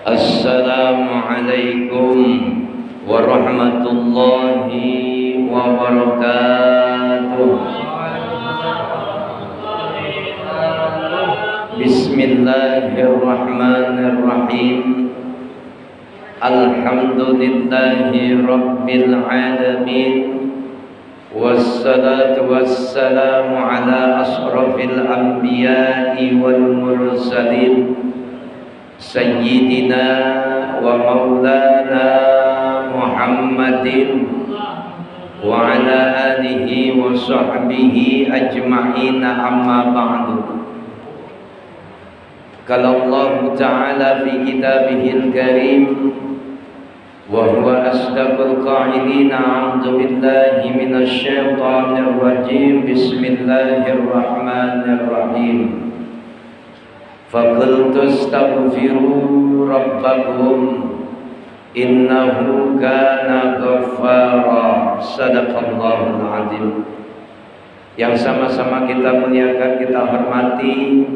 Assalamualaikum warahmatullahi wabarakatuh. Bismillahirrahmanirrahim. Alhamdulillahi rabbil alamin. Wassalatu wassalamu ala asrafil anbiya'i wal mursalin Sayyidina wa maulana Muhammadin wa ala alihi wa sahbihi ajma'in, amma ba'du. Qala Allah Ta'ala fi kitabihil karim wa huwa asdaqul qa'ilin. A'udzu billahi minasy syaithanir rajim. Bismillahirrahmanirrahim. Faqultu astaghfiru rabbakum innahu kana ghaffara. Sadaqallahul azim. Yang sama-sama kita muliakan, kita hormati.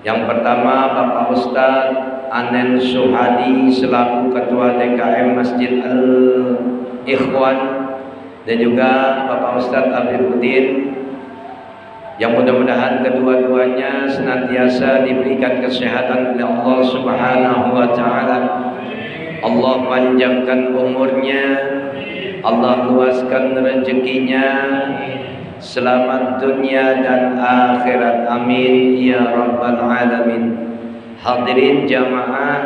Yang pertama Bapak Ustadz Anen Suhadi selaku Ketua DKM Masjid Al-Ikhwan, dan juga Bapak Ustadz Afifuddin, yang mudah-mudahan kedua-duanya senantiasa diberikan kesehatan oleh Allah Subhanahu wa Ta'ala. Allah panjangkan umurnya, Allah luaskan rezekinya, selamat dunia dan akhirat, amin ya rabbal alamin. Hadirin jamaah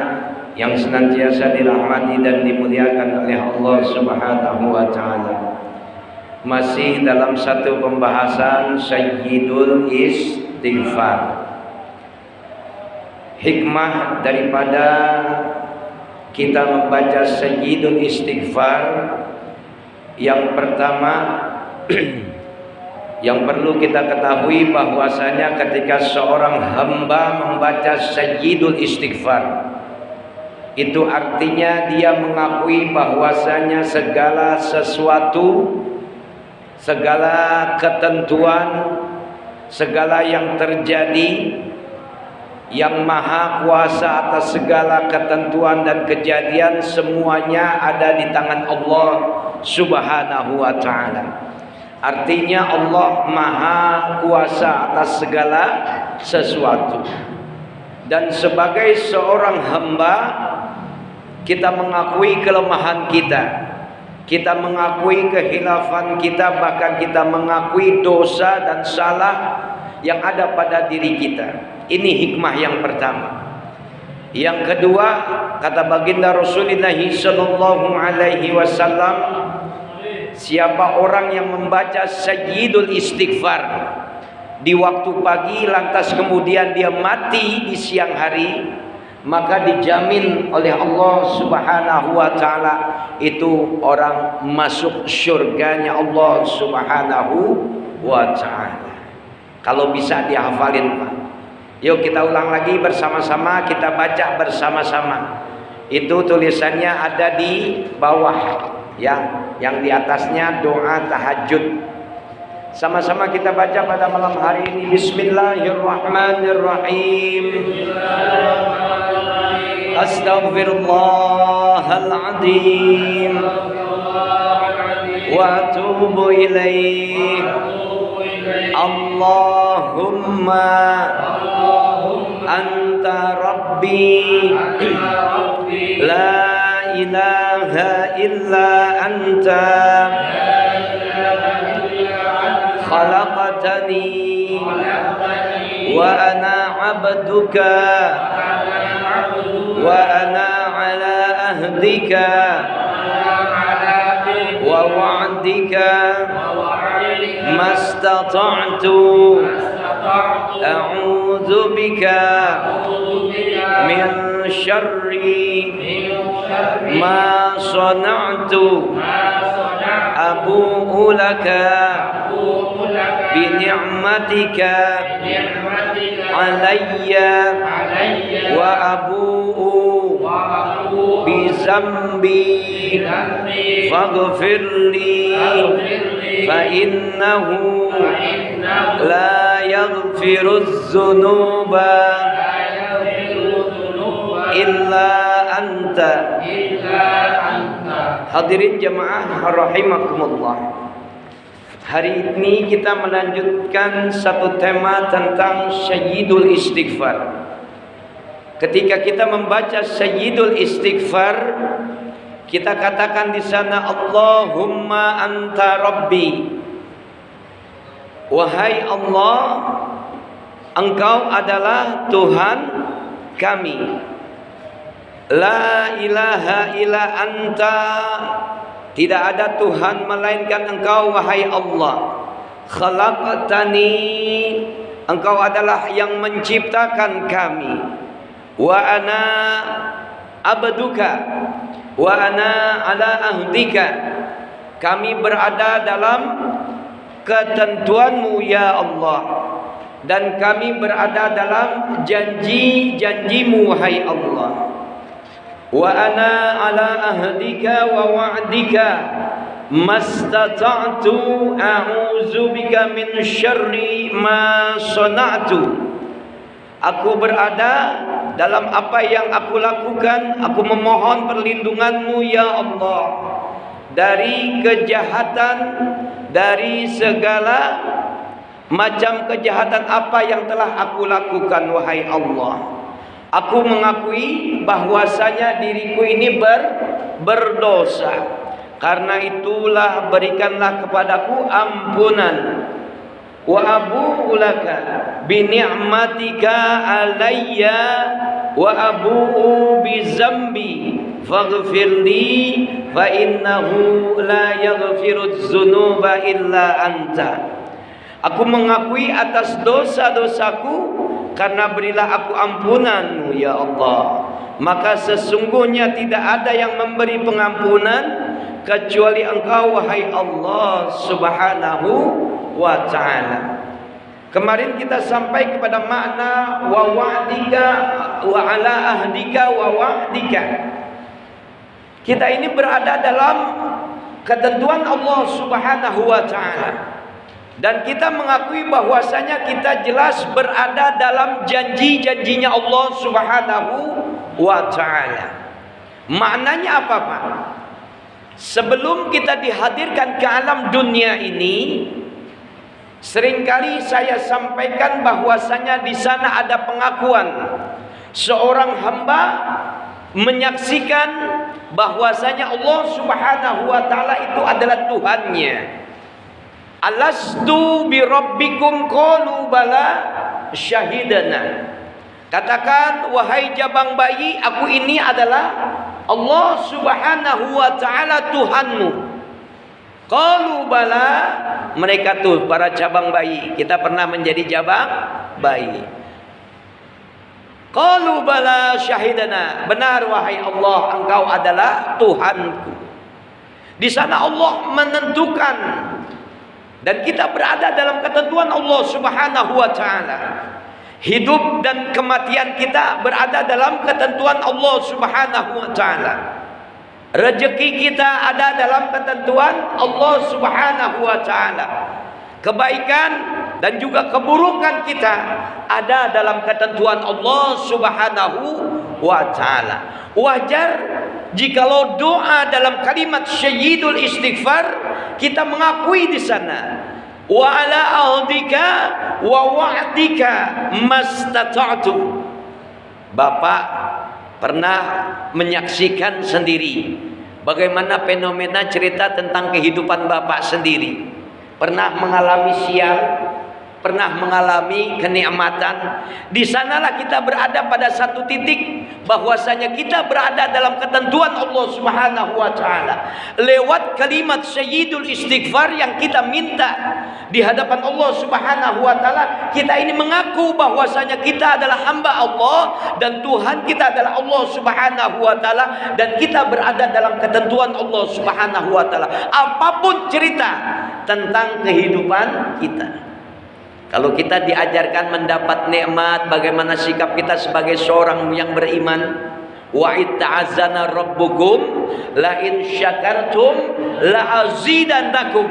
yang senantiasa dirahmati dan dimuliakan oleh Allah Subhanahu wa Ta'ala. Masih dalam satu pembahasan Sayyidul Istighfar. Hikmah daripada kita membaca Sayyidul Istighfar, yang pertama yang perlu kita ketahui bahwasanya ketika seorang hamba membaca Sayyidul Istighfar, itu artinya dia mengakui bahwasanya segala sesuatu, segala ketentuan, segala yang terjadi, yang maha kuasa atas segala ketentuan dan kejadian, semuanya ada di tangan Allah Subhanahu wa Ta'ala. Artinya Allah maha kuasa atas segala sesuatu. Dan sebagai seorang hamba, kita mengakui kelemahan kita, kita mengakui kehilafan kita, bahkan kita mengakui dosa dan salah yang ada pada diri kita. Ini hikmah yang pertama. Yang kedua, kata baginda Rasulullah sallallahu alaihi wasallam, siapa orang yang membaca Sayyidul Istighfar di waktu pagi lantas kemudian dia mati di siang hari, maka dijamin oleh Allah Subhanahu wa Ta'ala itu orang masuk surganya Allah Subhanahu wa Ta'ala. Kalau bisa dihafalin, Pak. Yuk kita ulang lagi bersama-sama, kita baca bersama-sama. Itu tulisannya ada di bawah, ya, yang di atasnya doa tahajud. Sama-sama kita baca pada malam hari ini. Bismillahirrahmanirrahim. Astaghfirullahaladzim wa atubu ilaih. Allahumma anta rabbi la ilaha illa anta khalaqtani wa ana abduka wa ana ala ahdika wa wa'dika mastata'tu a'udzu bika min syarri ma sana'tu abu'u laka bi ni'matika alayya wa abu'u bi zambi faghfirli fa innahu la yaghfiru dzunuba illa anta. illa anta. Hadirin jamaah rahimakumullah. Hari ini kita melanjutkan satu tema tentang Sayyidul Istighfar. Ketika kita membaca Sayyidul Istighfar, kita katakan di sana Allahumma anta rabbi. Wahai Allah, Engkau adalah Tuhan kami. La ilaha illa anta. Tidak ada Tuhan melainkan Engkau, wahai Allah. Khalaqtani. Engkau adalah yang menciptakan kami. Wa ana abduka wa ana ala ahdika. Kami berada dalam ketentuanmu ya Allah, dan kami berada dalam janji-janjimu wahai Allah. Wa ana ala ahdika wa wa'dika mastata'tu a'udzu bika min syarri ma sana'tu. Aku berada dalam apa yang aku lakukan. Aku memohon perlindunganmu ya Allah dari kejahatan, dari segala macam kejahatan apa yang telah aku lakukan wahai Allah. Aku mengakui bahwasanya diriku ini berdosa. Karena itulah berikanlah kepadaku ampunan. Wa abu'u laka bi ni'matika alayya wa abu'u bi zambi faghfirli fa innahu la yaghfiru dzunuba illa anta. Aku mengakui atas dosa-dosaku, karena berilah aku ampunanmu ya Allah. Maka sesungguhnya tidak ada yang memberi pengampunan kecuali Engkau wahai Allah subhanahu wa ta'ala. Kemarin kita sampai kepada makna wa wa'dika wa ala ahdika wa wa'dika. Kita ini berada dalam ketentuan Allah subhanahu wa ta'ala, dan kita mengakui bahwasanya kita jelas berada dalam janji-janjinya Allah subhanahu wa ta'ala. Maknanya apa Pak? Sebelum kita dihadirkan ke alam dunia ini, seringkali saya sampaikan bahwasanya di sana ada pengakuan seorang hamba menyaksikan bahwasanya Allah subhanahu wa ta'ala itu adalah Tuhannya. Alastu bi rabbikum qalu bala syahidana. Katakan wahai jabang bayi, aku ini adalah Allah subhanahu wa ta'ala Tuhanmu. Qalu bala, mereka tuh para cabang bayi. Kita pernah menjadi cabang bayi. Qalu bala syahidana. Benar wahai Allah, Engkau adalah Tuhanku. Di sana Allah menentukan, dan kita berada dalam ketentuan Allah subhanahu wa ta'ala. Hidup dan kematian kita berada dalam ketentuan Allah subhanahu wa ta'ala. Rezeki kita ada dalam ketentuan Allah subhanahu wa ta'ala. Kebaikan dan juga keburukan kita ada dalam ketentuan Allah subhanahu wa ta'ala. Wajar jikalau doa dalam kalimat Sayyidul Istighfar kita mengakui di sana wa ala ahdika wa wa'dika mastata'tu. Bapak pernah menyaksikan sendiri bagaimana fenomena cerita tentang kehidupan Bapak sendiri. Pernah mengalami sial, pernah mengalami kenikmatan. Di sanalah kita berada pada satu titik bahwasanya kita berada dalam ketentuan Allah subhanahu wa ta'ala. Lewat kalimat Sayyidul Istighfar yang kita minta di hadapan Allah subhanahu wa ta'ala, kita ini mengaku bahwasanya kita adalah hamba Allah dan Tuhan kita adalah Allah subhanahu wa ta'ala, dan kita berada dalam ketentuan Allah subhanahu wa ta'ala. Apapun cerita tentang kehidupan kita, kalau kita diajarkan mendapat nikmat, bagaimana sikap kita sebagai seorang yang beriman? Wa itta'azana rabbukum la in syakartum la azidannakum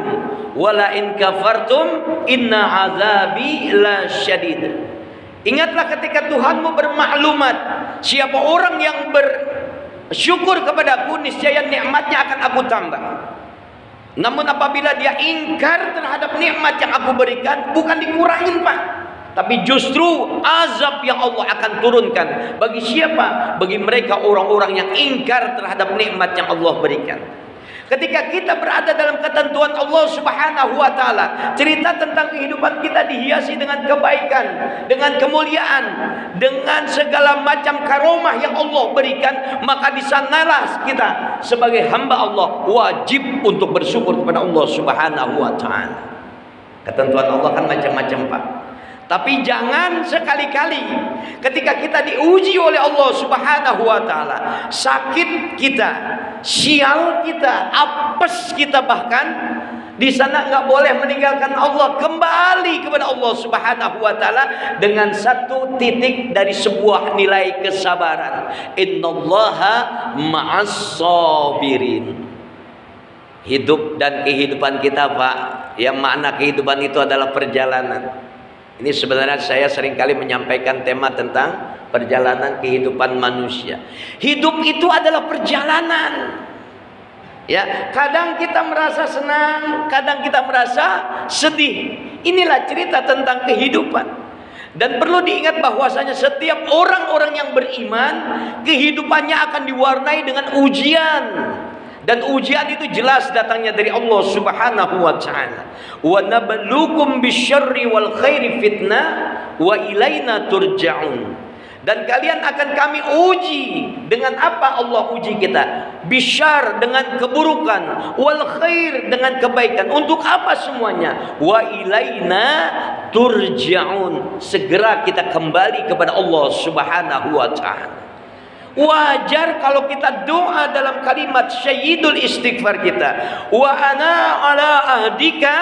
wa la in kafartum inna azabi la syadid. Ingatlah ketika Tuhanmu bermaklumat, siapa orang yang syukur kepadaku, niscaya nikmatnya akan aku tambah. Namun apabila dia ingkar terhadap nikmat yang aku berikan, bukan dikurangin Pak, tapi justru azab yang Allah akan turunkan. Bagi siapa? Bagi mereka orang-orang yang ingkar terhadap nikmat yang Allah berikan. Ketika kita berada dalam ketentuan Allah Subhanahu wa taala, cerita tentang kehidupan kita dihiasi dengan kebaikan, dengan kemuliaan, dengan segala macam karomah yang Allah berikan, maka di sanalah kita sebagai hamba Allah wajib untuk bersyukur kepada Allah Subhanahu wa taala. Ketentuan Allah kan macam-macam Pak. Tapi jangan sekali-kali ketika kita diuji oleh Allah Subhanahu wa taala, sakit kita, sial kita, apes kita, bahkan di sana nggak boleh meninggalkan Allah, kembali kepada Allah Subhanahu wa taala dengan satu titik dari sebuah nilai kesabaran. Innallaha ma'as sabirin. Hidup dan kehidupan kita Pak, yang makna kehidupan itu adalah perjalanan. Ini sebenarnya saya seringkali menyampaikan tema tentang perjalanan kehidupan manusia. Hidup itu adalah perjalanan. Ya, kadang kita merasa senang, kadang kita merasa sedih. Inilah cerita tentang kehidupan. Dan perlu diingat bahwasanya setiap orang-orang yang beriman, kehidupannya akan diwarnai dengan ujian. Dan ujian itu jelas datangnya dari Allah Subhanahu wa taala. Wa nabluukum bisyarri wal khairi fitnah wa ilaina turja'un. Dan kalian akan kami uji. Dengan apa Allah uji kita? Bisyar, dengan keburukan, wal khair, dengan kebaikan. Untuk apa semuanya? Wa ilaina turja'un. Segera kita kembali kepada Allah Subhanahu wa taala. Wajar kalau kita doa dalam kalimat sayyidul istighfar kita, wa ana ala ahdika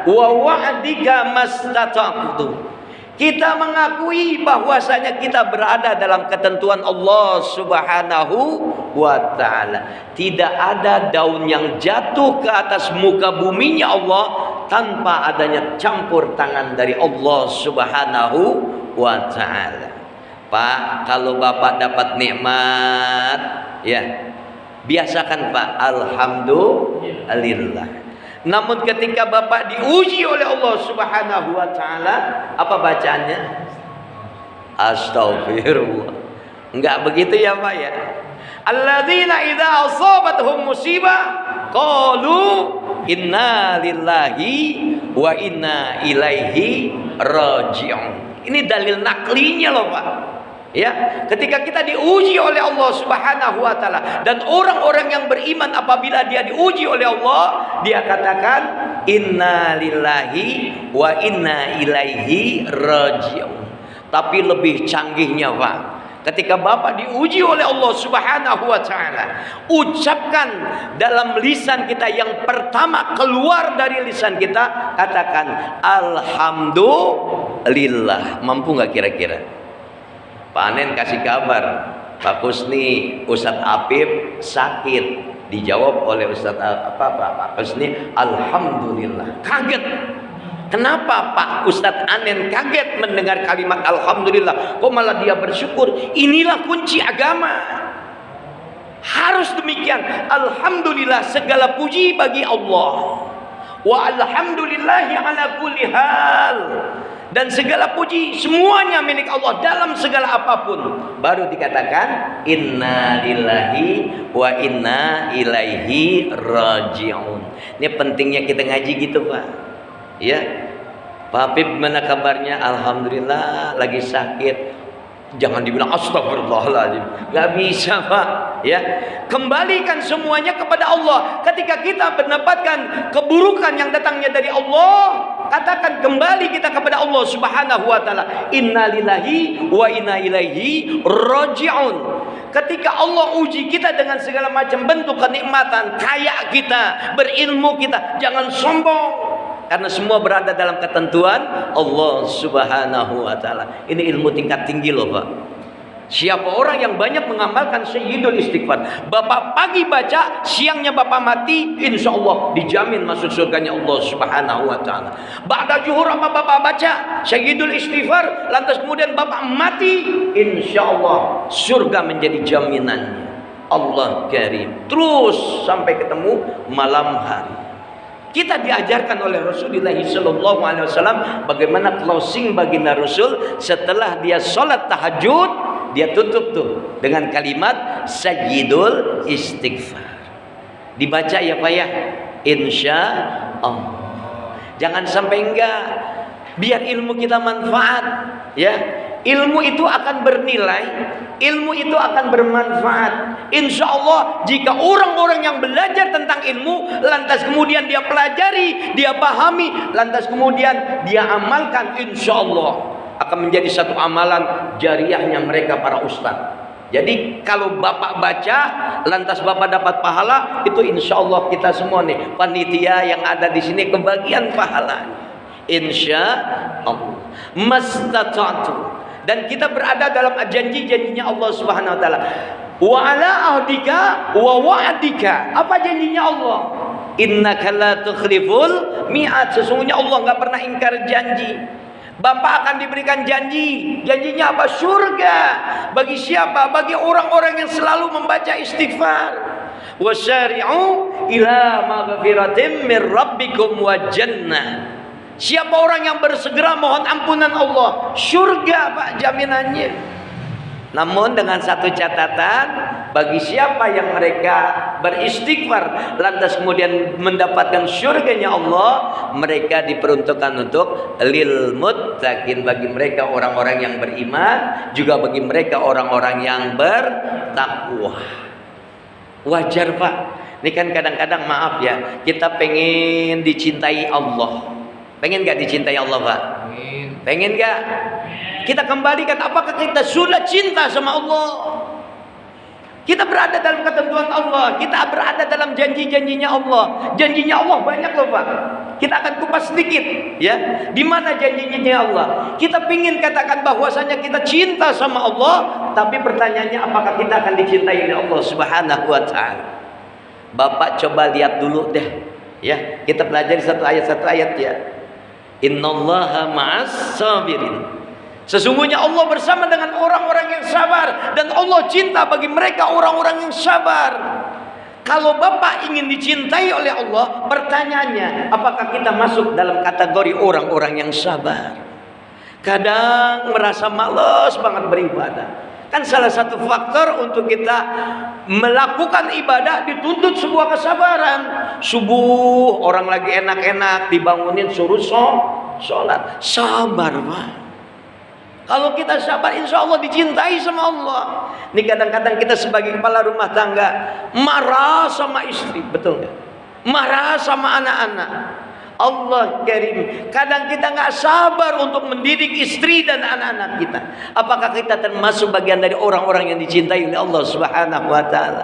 wa wa'dika mastata'tu. Kita mengakui bahwasanya kita berada dalam ketentuan Allah Subhanahu wa taala. Tidak ada daun yang jatuh ke atas muka buminya Allah tanpa adanya campur tangan dari Allah Subhanahu wa taala. Pak, kalau Bapak dapat nikmat, ya, biasakan Pak, alhamdulillah. Namun ketika Bapak diuji oleh Allah Subhanahu wa taala, apa bacaannya? Astagfirullah. Enggak begitu ya Pak ya. Alladzina idza asabatuhum musibah qalu inna lillahi wa inna ilaihi raji'un. Ini dalil naklinya loh Pak. Ya, ketika kita diuji oleh Allah Subhanahu wa taala, dan orang-orang yang beriman apabila dia diuji oleh Allah, dia katakan inna lillahi wa inna ilaihi raji'un. Tapi lebih canggihnya Pak, ketika Bapak diuji oleh Allah Subhanahu wa taala, ucapkan dalam lisan kita, yang pertama keluar dari lisan kita, katakan alhamdulillah. Mampu nggak kira-kira? Pak Anen kasih kabar, Pak Kusni, Ustadz Apip sakit. Dijawab oleh Ustadz Pak Kusni, alhamdulillah. Kaget. Kenapa Pak Ustadz Anen kaget mendengar kalimat alhamdulillah? Kok malah dia bersyukur? Inilah kunci agama. Harus demikian. Alhamdulillah, segala puji bagi Allah. Wa alhamdulillahi ala kulli hal. Dan segala puji semuanya milik Allah dalam segala apapun. Baru dikatakan inna lillahi wa inna ilaihi raji'un. Ini pentingnya kita ngaji gitu Pak. Ya, Pak Habib mana kabarnya? Alhamdulillah, lagi sakit. Jangan dibilang astagfirullahaladzim, nggak bisa Pak. Ya, kembalikan semuanya kepada Allah. Ketika kita mendapatkan keburukan yang datangnya dari Allah, katakan kembali kita kepada Allah Subhanahu wa taala. Inna lillahi wa inna ilaihi raji'un. Ketika Allah uji kita dengan segala macam bentuk kenikmatan, kaya kita, berilmu kita, jangan sombong. Karena semua berada dalam ketentuan Allah Subhanahu wa taala. Ini ilmu tingkat tinggi loh Pak. Siapa orang yang banyak mengamalkan sayyidul istighfar, Bapak pagi baca, siangnya Bapak mati, insya Allah dijamin masuk surganya Allah Subhanahu wa taala. Ba'da zuhur apa Bapak baca sayyidul istighfar, lantas kemudian Bapak mati, insya Allah surga menjadi jaminannya. Allah karim. Terus sampai ketemu malam hari. Kita diajarkan oleh Rasulullah SAW bagaimana closing baginda Rasul setelah dia sholat tahajud, dia tutup tuh dengan kalimat Sayyidul Istighfar. Dibaca ya Pak ya, insya Allah. Jangan sampai enggak. Biar ilmu kita manfaat, ya. Ilmu itu akan bernilai, ilmu itu akan bermanfaat. Insya Allah jika orang-orang yang belajar tentang ilmu, lantas kemudian dia pelajari, dia pahami, lantas kemudian dia amalkan, insya Allah akan menjadi satu amalan jariahnya mereka para ustadz. Jadi kalau Bapak baca, lantas Bapak dapat pahala, itu insya Allah kita semua nih panitia yang ada di sini kebagian pahalanya. Insya Allah. Mastata'tu. Dan kita berada dalam janji-janjinya Allah Subhanahu wa taala. Wa ala ahdika wa wa'dika. Apa janjinya Allah? Innaka la tukhliful mi'ad. Sesungguhnya Allah enggak pernah ingkar janji. Bapak akan diberikan janji. Janjinya apa? Surga. Bagi siapa? Bagi orang-orang yang selalu membaca istighfar. Wasyari'u ila maghfiratin mir rabbikum wa jannah. Siapa orang yang bersegera mohon ampunan Allah, surga Pak jaminannya. Namun dengan satu catatan, bagi siapa yang mereka beristighfar lantas kemudian mendapatkan surganya Allah, mereka diperuntukkan untuk lil muttaqin, bagi mereka orang-orang yang beriman, juga bagi mereka orang-orang yang bertakwa. Wajar Pak. Ini kan kadang-kadang maaf ya, kita pengen dicintai Allah. Pengen gak dicintai Allah Pak? Pengen gak? Kita kembalikan, apakah kita sudah cinta sama Allah? Kita berada dalam ketentuan Allah, kita berada dalam janji-janjinya Allah. Janjinya Allah banyak loh Pak. Kita akan kupas sedikit ya. Di mana janji-janjinya Allah? Kita pingin katakan bahwasanya kita cinta sama Allah, tapi pertanyaannya apakah kita akan dicintai oleh Allah Subhanahu wa taala? Bapak coba lihat dulu deh ya. Kita pelajari satu ayat ya. Innallaha ma'as sabirin. Sesungguhnya Allah bersama dengan orang-orang yang sabar, dan Allah cinta bagi mereka orang-orang yang sabar. Kalau Bapak ingin dicintai oleh Allah, pertanyaannya, apakah kita masuk dalam kategori orang-orang yang sabar? Kadang merasa malas banget beribadah. Kan salah satu faktor untuk kita melakukan ibadah dituntut sebuah kesabaran. Subuh orang lagi enak-enak dibangunin suruh sholat. Sabar Pak. Kalau kita sabar, insya Allah dicintai sama Allah. Ini kadang-kadang kita sebagai kepala rumah tangga marah sama istri, betul nggak? Marah sama anak-anak. Allah karim. Kadang kita nggak sabar untuk mendidik istri dan anak-anak kita. Apakah kita termasuk bagian dari orang-orang yang dicintai oleh Allah Subhanahu wa taala?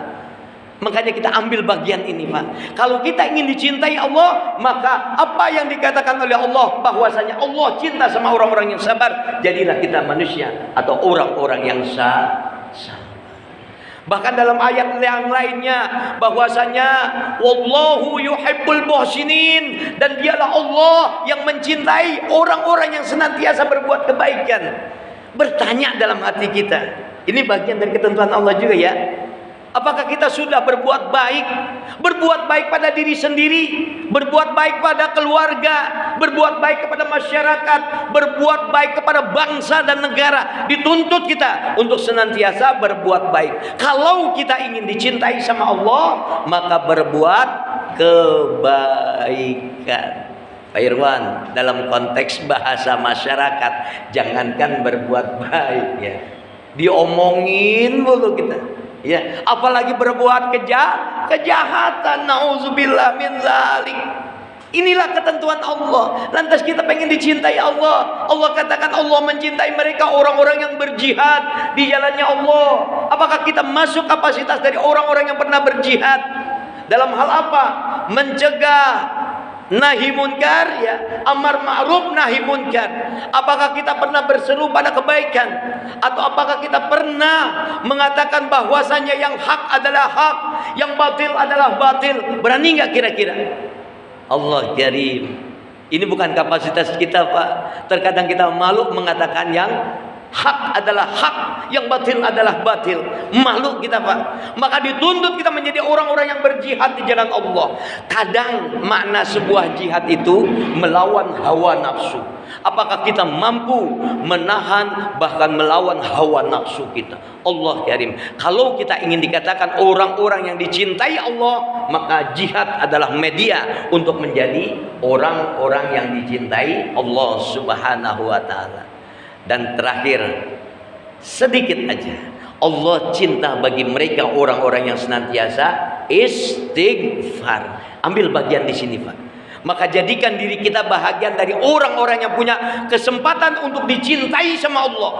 Makanya kita ambil bagian ini Pak. Kalau kita ingin dicintai Allah, maka apa yang dikatakan oleh Allah bahwasanya Allah cinta sama orang-orang yang sabar, jadilah kita manusia atau orang-orang yang sabar. Bahkan dalam ayat yang lainnya bahwasanya wallahu yuhibbul muhsinin, dan dialah Allah yang mencintai orang-orang yang senantiasa berbuat kebaikan. Bertanya dalam hati kita, ini bagian dari ketentuan Allah juga ya. Apakah kita sudah berbuat baik? Berbuat baik pada diri sendiri, berbuat baik pada keluarga, berbuat baik kepada masyarakat, berbuat baik kepada bangsa dan negara. Dituntut kita untuk senantiasa berbuat baik. Kalau kita ingin dicintai sama Allah, maka berbuat kebaikan. Pak Irwan, dalam konteks bahasa masyarakat, jangankan berbuat baik ya, diomongin mulu kita. Ya, apalagi berbuat kejahatan, nauzubillah min zalik. Inilah ketentuan Allah. Lantas kita pengen dicintai Allah. Allah katakan Allah mencintai mereka orang-orang yang berjihad di jalannya Allah. Apakah kita masuk kapasitas dari orang-orang yang pernah berjihad? Dalam hal apa? Mencegah nahi munkar ya, amar ma'ruf nahi munkar. Apakah kita pernah berseru pada kebaikan, atau apakah kita pernah mengatakan bahwasanya yang hak adalah hak, yang batil adalah batil? Berani nggak kira-kira? Allah karim. Ini bukan kapasitas kita Pak. Terkadang kita malu mengatakan yang Hak adalah hak, yang batil adalah batil. Makhluk kita, Pak. Maka dituntut kita menjadi orang-orang yang berjihad di jalan Allah. Kadang makna sebuah jihad itu melawan hawa nafsu. Apakah kita mampu menahan bahkan melawan hawa nafsu kita? Allah Karim. Kalau kita ingin dikatakan orang-orang yang dicintai Allah, maka jihad adalah media untuk menjadi orang-orang yang dicintai Allah Subhanahu wa taala. Dan terakhir, sedikit aja, Allah cinta bagi mereka orang-orang yang senantiasa istighfar. Ambil bagian di sini, Pak. Maka jadikan diri kita bahagian dari orang-orang yang punya kesempatan untuk dicintai sama Allah,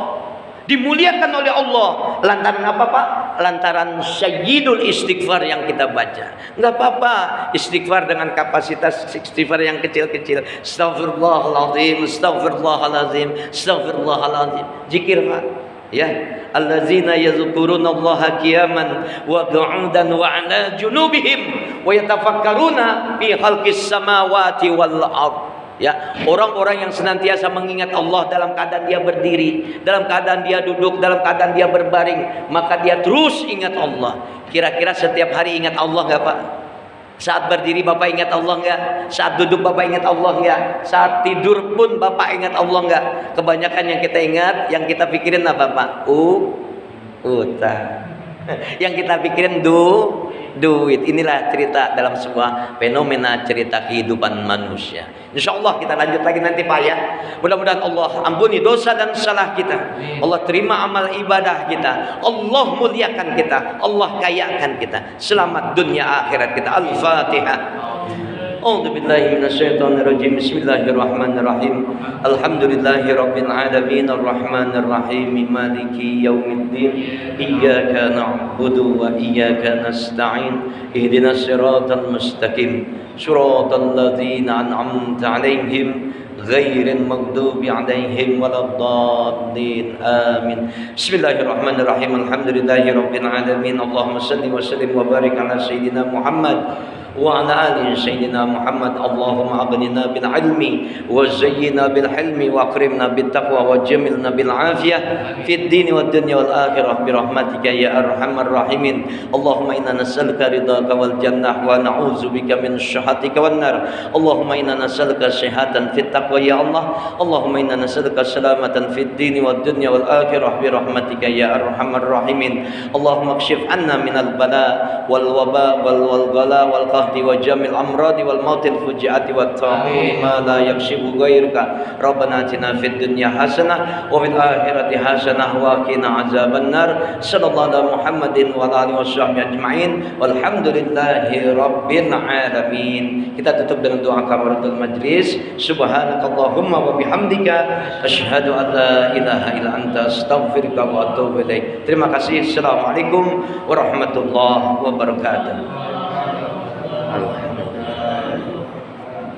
dimuliakan oleh Allah. Lantaran apa, Pak? Lantaran sayyidul istighfar yang kita baca. Enggak apa-apa istighfar dengan kapasitas istighfar yang kecil-kecil. Astagfirullahaladzim, astagfirullahaladzim, astagfirullahaladzim. Zikir, Pak. Ya, allazina yazkurunallaha qiyaman wa qu'udan wa 'ala junubihim wa yatafakkaruna fi khalqis samawati wal ardh. Ya, orang-orang yang senantiasa mengingat Allah dalam keadaan dia berdiri, dalam keadaan dia duduk, dalam keadaan dia berbaring, maka dia terus ingat Allah. Kira-kira setiap hari ingat Allah enggak, Pak? Saat berdiri Bapak ingat Allah enggak? Saat duduk Bapak ingat Allah enggak? Saat tidur pun Bapak ingat Allah enggak? Kebanyakan yang kita ingat, yang kita pikirin apa, Pak? Utang. Yang kita pikirin duit. Inilah cerita dalam sebuah fenomena cerita kehidupan manusia. Insya Allah kita lanjut lagi nanti, Pak, ya. Mudah-mudahan Allah ampuni dosa dan salah kita. Allah terima amal ibadah kita. Allah muliakan kita. Allah kayakan kita. Selamat dunia akhirat kita. Al-Fatihah. A'udzu billahi minasyaitonir rajim. Bismillahirrahmanirrahim. Alhamdulillahi rabbil alamin arrahmanir rahim maliki yaumiddin. Iyyaka na'budu wa iyyaka nasta'in. Ihdinas siratal mustaqim. Shiratal ladzina an'amta 'alaihim ghairil maghdubi 'alaihim waladdallin. Amin. Bismillahirrahmanirrahim. Alhamdulillahi rabbil alamin. Allahumma shalli wa sallim wa barik ala sayyidina Muhammad wa ala ali sayyidina Muhammad. Allahumma aghnina bil ilmi wa zayyina bil hilmi wa akrimna bit taqwa wa jamilna bil afiyah fid din wad dunya wal akhirah bi rahmatika ya arhamar rahimin. Allahumma inna nas'aluka ridhaka wal jannah wa na'udzubika min syahhatika wan nar. Allahumma inna nas'aluka syihatan fit taqwa ya Allah. Allahumma inna nas'aluka salamatan fid din wad dunya wal akhirah bi rahmatika ya arhamar rahimin. Allahumma kshif anna minal bala wal waba wal ghala wal wa jamil amradi wal mautil fujiati wat ta'un ma la yakshibu ghairuka. Rabbana atina fid dunya hasanah wa fil akhirati hasanah wa qina azaban nar. Sallallahu ala Muhammadin wa ala alihi washabbihi ajmain. Walhamdulillahi rabbil alamin. Kita tutup dengan doa kafaratul majlis. Subhanakallahumma wa bihamdika asyhadu an la ilaha illa anta astaghfiruka wa atubu ilaik. Terima kasih. Assalamualaikum warahmatullahi wabarakatuh.